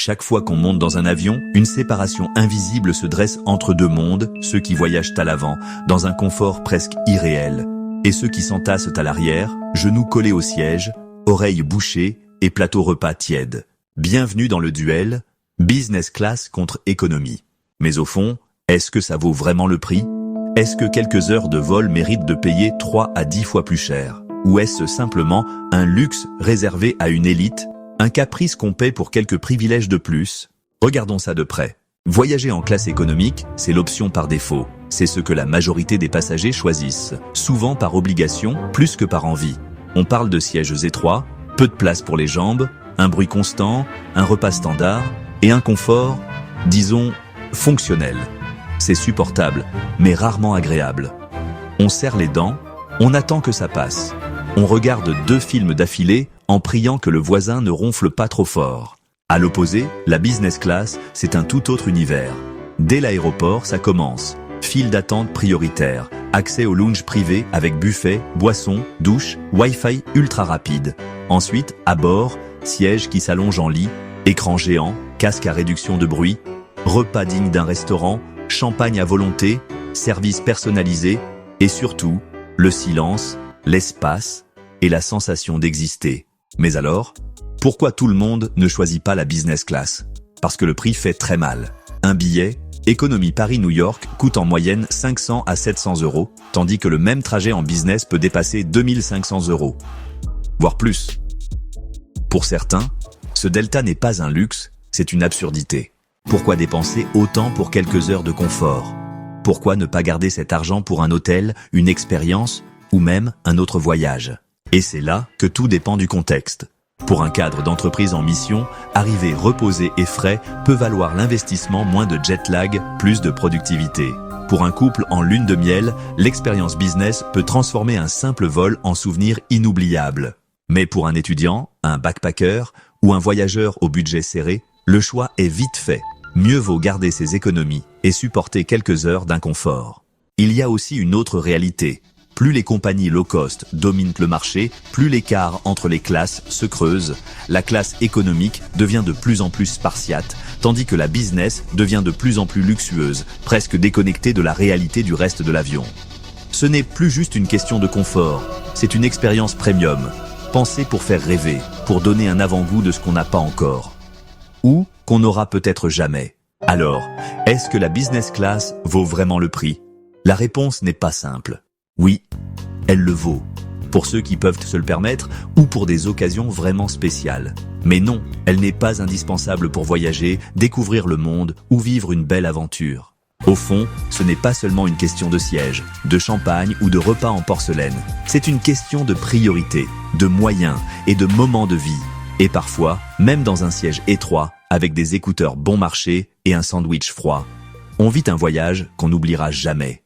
Chaque fois qu'on monte dans un avion, une séparation invisible se dresse entre deux mondes, ceux qui voyagent à l'avant, dans un confort presque irréel, et ceux qui s'entassent à l'arrière, genoux collés au siège, oreilles bouchées et plateau repas tiède. Bienvenue dans le duel, business class contre économie. Mais au fond, est-ce que ça vaut vraiment le prix? Est-ce que quelques heures de vol méritent de payer 3 à 10 fois plus cher? Ou est-ce simplement un luxe réservé à une élite? Un caprice qu'on paie pour quelques privilèges de plus? Regardons ça de près. Voyager en classe économique, c'est l'option par défaut. C'est ce que la majorité des passagers choisissent, souvent par obligation, plus que par envie. On parle de sièges étroits, peu de place pour les jambes, un bruit constant, un repas standard et un confort, disons, fonctionnel. C'est supportable, mais rarement agréable. On serre les dents, on attend que ça passe. On regarde 2 films d'affilée en priant que le voisin ne ronfle pas trop fort. À l'opposé, la business class, c'est un tout autre univers. Dès l'aéroport, ça commence. File d'attente prioritaire, accès au lounge privé avec buffet, boissons, douche, Wi-Fi ultra rapide. Ensuite, à bord, siège qui s'allonge en lit, écran géant, casque à réduction de bruit, repas digne d'un restaurant, champagne à volonté, service personnalisé et surtout, le silence, l'espace et la sensation d'exister. Mais alors, pourquoi tout le monde ne choisit pas la business class? Parce que le prix fait très mal. Un billet, économie Paris-New York, coûte en moyenne 500 à 700 €, tandis que le même trajet en business peut dépasser 2500 €, voire plus. Pour certains, ce delta n'est pas un luxe, c'est une absurdité. Pourquoi dépenser autant pour quelques heures de confort? Pourquoi ne pas garder cet argent pour un hôtel, une expérience ou même un autre voyage? Et c'est là que tout dépend du contexte. Pour un cadre d'entreprise en mission, arriver reposé et frais peut valoir l'investissement moins de jet lag, plus de productivité. Pour un couple en lune de miel, l'expérience business peut transformer un simple vol en souvenir inoubliable. Mais pour un étudiant, un backpacker ou un voyageur au budget serré, le choix est vite fait. Mieux vaut garder ses économies et supporter quelques heures d'inconfort. Il y a aussi une autre réalité. Plus les compagnies low cost dominent le marché, plus l'écart entre les classes se creuse. La classe économique devient de plus en plus spartiate, tandis que la business devient de plus en plus luxueuse, presque déconnectée de la réalité du reste de l'avion. Ce n'est plus juste une question de confort, c'est une expérience premium, pensée pour faire rêver, pour donner un avant-goût de ce qu'on n'a pas encore. Ou qu'on n'aura peut-être jamais. Alors, est-ce que la business class vaut vraiment le prix? La réponse n'est pas simple. Oui, elle le vaut, pour ceux qui peuvent se le permettre ou pour des occasions vraiment spéciales. Mais non, elle n'est pas indispensable pour voyager, découvrir le monde ou vivre une belle aventure. Au fond, ce n'est pas seulement une question de siège, de champagne ou de repas en porcelaine. C'est une question de priorité, de moyens et de moments de vie. Et parfois, même dans un siège étroit, avec des écouteurs bon marché et un sandwich froid. On vit un voyage qu'on n'oubliera jamais.